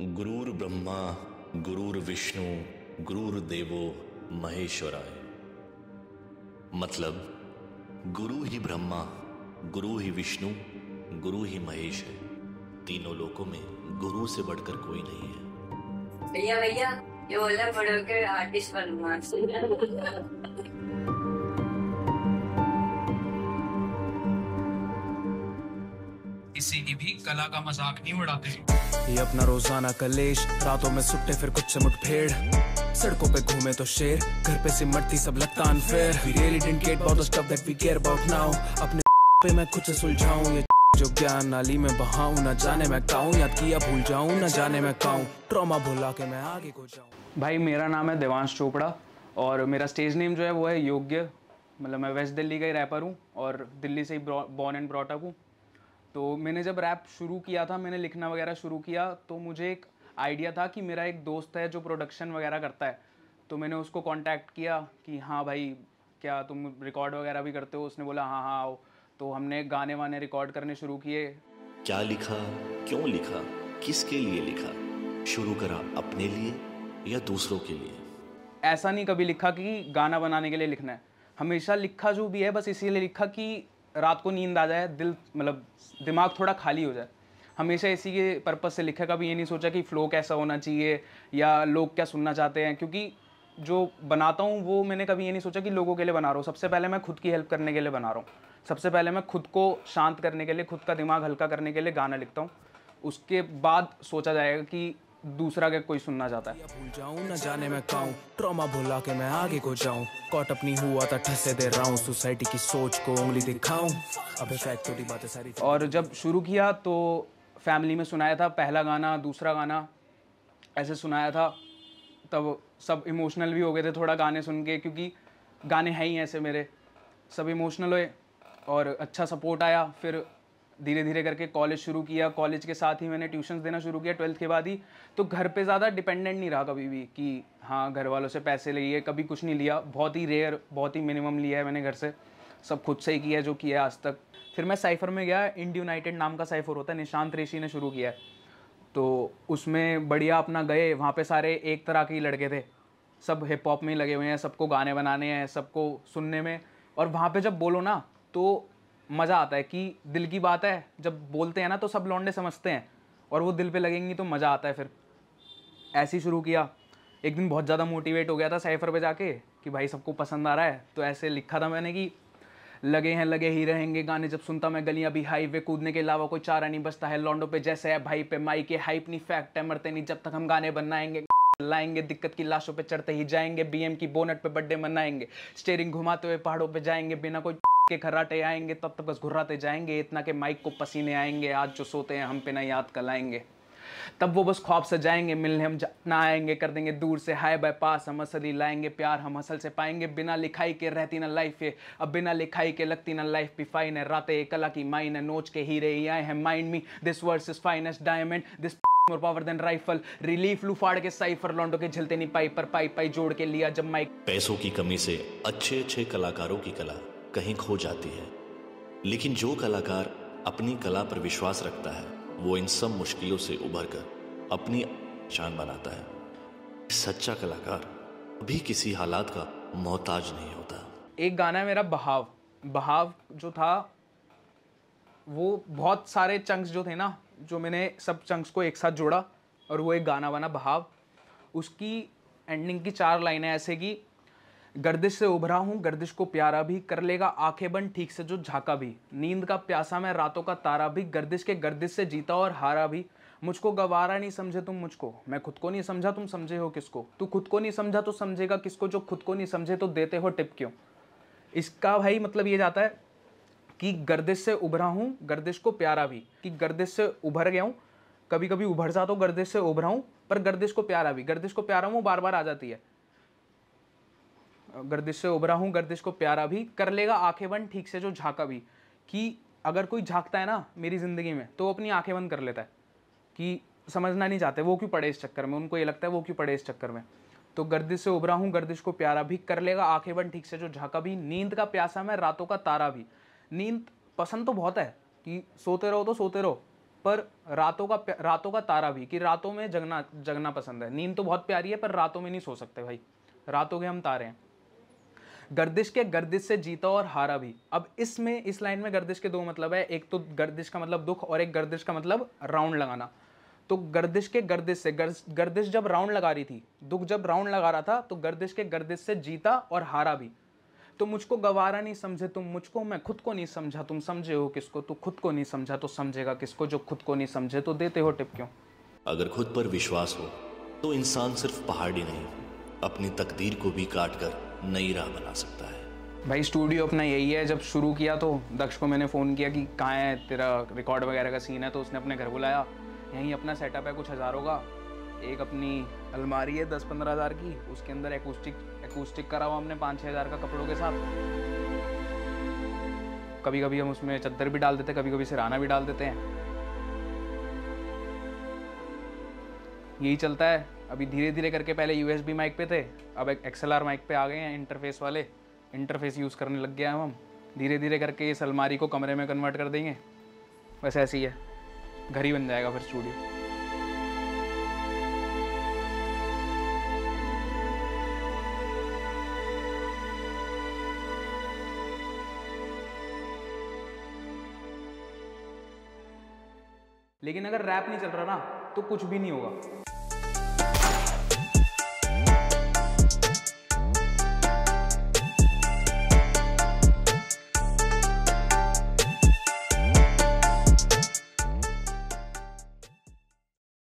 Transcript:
गुरुर् ब्रह्मा गुरुर्विष्णु गुरुर्देवो महेश्वराय। मतलब गुरु ही ब्रह्मा, गुरु ही विष्णु, गुरु ही महेश है। तीनों लोकों में गुरु से बढ़कर कोई नहीं है। भैया भैया, ये बोला बड़े होकर आर्टिस्ट बनूंगा। किसी की भी कला का मजाक नहीं उड़ाते। ये अपना रोजाना कलेश, रातों में सुट्टे फिर कुछ से मुठभेड़, सड़कों पे घूमे तो शेर, घर पे सिमटती सब लगता unfair. We really didn't get about the stuff that we care about now। अपने पे मैं खुद से सुलझाऊं ये जो ज्ञान नाली में बहाऊं, न जाने मैं काऊं, याद किया भूल जाऊं, न जाने मैं काऊं, ट्रॉमा भुला के मैं आगे को जाऊं। भाई मेरा नाम है देवांश चोपड़ा और मेरा स्टेज नेम जो है वो है योग्य। मतलब मैं वेस्ट दिल्ली का ही रैपर हूँ और दिल्ली से ही बॉर्न एंड ब्रॉट अप हूँ। तो मैंने जब रैप शुरू किया था, मैंने लिखना वगैरह शुरू किया, तो मुझे एक आइडिया था कि मेरा एक दोस्त है जो प्रोडक्शन वगैरह करता है। तो मैंने उसको कांटेक्ट किया कि हाँ भाई, क्या तुम रिकॉर्ड वगैरह भी करते हो? उसने बोला हाँ हाँ आओ। तो हमने गाने वाने रिकॉर्ड करने शुरू किए। क्या लिखा, क्यों लिखा, किसके लिए लिखा, शुरू करा अपने लिए या दूसरों के लिए? ऐसा नहीं कभी लिखा कि गाना बनाने के लिए लिखना है। हमेशा लिखा जो भी है बस इसीलिए लिखा कि रात को नींद आ जाए, दिल मतलब दिमाग थोड़ा खाली हो जाए। हमेशा इसी के पर्पस से लिखा। कभी ये नहीं सोचा कि फ़्लो कैसा होना चाहिए या लोग क्या सुनना चाहते हैं, क्योंकि जो बनाता हूँ वो मैंने कभी ये नहीं सोचा कि लोगों के लिए बना रहा हूँ। सबसे पहले मैं खुद की हेल्प करने के लिए बना रहा हूँ। सबसे पहले मैं खुद को शांत करने के लिए, खुद का दिमाग हल्का करने के लिए गाना लिखता हूँ। उसके बाद सोचा जाएगा कि दूसरा क्या कोई सुनना चाहता है। भूल जाऊं, न जाने मैं काऊं, ट्रॉमा भुला के मैं आगे को जाऊं, कॉट अपनी हुआ था ठसे दे रहा हूं, सोसाइटी की सोच को उंगली दिखाऊं, अबे फैक्ट थोड़ी बातें सारी। और जब शुरू किया तो फैमिली में सुनाया था, पहला गाना दूसरा गाना ऐसे सुनाया था। तब सब इमोशनल भी हो गए थे थोड़ा गाने सुन के, क्योंकि गाने हैं ही ऐसे मेरे। सब इमोशनल हुए और अच्छा सपोर्ट आया। फिर धीरे धीरे करके कॉलेज शुरू किया। कॉलेज के साथ ही मैंने ट्यूशन्स देना शुरू किया 12th के बाद ही। तो घर पे ज़्यादा डिपेंडेंट नहीं रहा कभी भी कि हाँ घर वालों से पैसे लिए, कभी कुछ नहीं लिया। बहुत ही रेयर, बहुत ही मिनिमम लिया है मैंने घर से। सब खुद से ही किया है जो किया है आज तक। फिर मैं साइफर में गया। इंड यूनाइटेड नाम का साइफर होता है, निशांत रेशी ने शुरू किया है। तो उसमें बढ़िया अपना गए। वहाँ पे सारे एक तरह के ही लड़के थे, सब हिप हॉप में ही लगे हुए हैं, सबको गाने बनाने हैं, सबको सुनने में। और वहाँ पे जब बोलो ना तो मज़ा आता है कि दिल की बात है। जब बोलते हैं ना तो सब लौंडे समझते हैं और वो दिल पे लगेंगी तो मज़ा आता है। फिर ऐसे ही शुरू किया। एक दिन बहुत ज़्यादा मोटिवेट हो गया था साइफर पे जाके कि भाई सबको पसंद आ रहा है। तो ऐसे लिखा था मैंने कि लगे हैं लगे ही रहेंगे गाने जब सुनता मैं गलियां भी हाईवे, कूदने के अलावा कोई चारा नहीं बचता है लॉन्डो पे जैसे है भाई पे माई के हाइप नहीं फैक्ट है, मरते नहीं जब तक हम गाने बनाएंगे, लाएंगे दिक्कत की लाशों पे चढ़ते ही जाएंगे, बीएम की बोनट पे बर्थडे मनाएंगे, स्टीयरिंग घुमाते हुए पहाड़ों पे जाएंगे, बिना कोई के खर्राटे आएंगे तब तक बस घुर्राते जाएंगे, इतना के माइक को पसीने आएंगे, आज जो सोते हैं हम पे ना याद कल आएंगे, तब वो बस ख्वाब सजाएंगे, मिलने हम ना आएंगे, कर देंगे दूर से हाय बाय पास, हम असल ही लाएंगे प्यार हम असल से पाएंगे, बिना लिखाई के रहती ना लाइफ है, अब बिना लिखाई के लगती ना लाइफ भी फाइन है, रातें कला की माइन है, नोच के हीरे ही आए हैं mind me, this verse is finest diamond, this more power than rifle, रिलीफ लू फाड़ के साइफर लॉन्डो के झलते नहीं पाई पर पाई पाई जोड़ के लिया जब माइक। पैसों की कमी से अच्छे अच्छे कलाकारों की कला कहीं खो जाती है, लेकिन जो कलाकार अपनी कला पर विश्वास रखता है वो इन सब मुश्किलों से उभर कर अपनी पहचान बनाता है। सच्चा कलाकार भी किसी हालात का मोहताज नहीं होता। एक गाना है मेरा बहाव। बहाव जो था वो बहुत सारे चंक्स जो थे ना, जो मैंने सब चंक्स को एक साथ जोड़ा और वो एक गाना बना बहाव। उसकी एंडिंग की 4 लाइनें ऐसे कि गर्दिश से उभरा हूँ गर्दिश को प्यारा भी, कर लेगा आंखें बंद ठीक से जो झाका भी, नींद का प्यासा मैं रातों का तारा भी, गर्दिश के गर्दिश से जीता और हारा भी, मुझको गवारा नहीं समझे तुम मुझको, मैं खुद को नहीं समझा तुम समझे हो किसको, तू खुद को नहीं समझा तो समझेगा किसको, जो खुद को नहीं समझे तो देते हो टिप क्यों। इसका भाई मतलब ये जाता है कि गर्दिश से उभरा हूँ गर्दिश को प्यारा भी, कि गर्दिश से उभर गया हूँ, कभी कभी उभर जाता हूँ गर्दिश से उभरा हूँ, पर गर्दिश को प्यारा भी, गर्दिश को प्यारा हूँ बार बार आ जाती है। गर्दिश से उभरा हूँ गर्दिश को प्यारा भी, कर लेगा आंखें बंद ठीक से जो झाका भी, कि अगर कोई झांकता है ना मेरी ज़िंदगी में तो अपनी आंखें बंद कर लेता है कि समझना नहीं चाहते वो क्यों पड़े इस चक्कर में, उनको ये लगता है वो क्यों पड़े इस चक्कर में। तो गर्दिश से उभरा हूँ गर्दिश को प्यारा भी, कर लेगा आंखें बंद ठीक से जो झाका भी, नींद का प्यासा मैं रातों का तारा भी। नींद पसंद तो बहुत है कि सोते रहो तो सोते रहो, पर रातों का तारा भी, कि रातों में जगना पसंद है। नींद तो बहुत प्यारी है पर रातों में नहीं सो सकते भाई, रातों के हम तारे हैं। गर्दिश से जीता और हारा भी। अब इसमें इस लाइन में गर्दिश के दो मतलब है, एक तो गर्दिश का मतलब दुख और एक गर्दिश का मतलब राउंड लगाना। तो गर्दिश से गर्दिश जब राउंड लगा रही थी, दुख जब राउंड लगा रहा था, तो गर्दिश से जीता और हारा भी। तो मुझको गवारा नहीं समझे तुम मुझको, मैं खुद को नहीं समझा तुम समझे हो किसको, तू खुद को नहीं समझा तो समझेगा किसको, जो खुद को नहीं समझे तो देते हो टिप क्यों। अगर खुद पर विश्वास हो तो इंसान सिर्फ पहाड़ ही नहीं, अपनी तकदीर को भी काट कर नई राह बना सकता है। भाई स्टूडियो अपना यही है। जब शुरू किया तो दक्ष को मैंने फ़ोन किया कि कहाँ है तेरा रिकॉर्ड वगैरह का सीन है, तो उसने अपने घर बुलाया। यहीं अपना सेटअप है कुछ हज़ारों का, एक अपनी अलमारी है 10-15 हज़ार की, उसके अंदर एकूस्टिक करा हुआ हमने 5-6 हज़ार का कपड़ों के साथ। कभी कभी हम उसमें चद्दर भी डाल देते, कभी कभी सिराना भी डाल देते हैं। यही चलता है। अभी धीरे धीरे करके पहले USB माइक पे थे, अब एक XLR माइक पे आ गए हैं, इंटरफेस वाले इंटरफेस यूज़ करने लग गया हम। धीरे धीरे करके इस अलमारी को कमरे में कन्वर्ट कर देंगे। बस ऐसे ही है, घर ही बन जाएगा फिर स्टूडियो। लेकिन अगर रैप नहीं चल रहा ना तो कुछ भी नहीं होगा।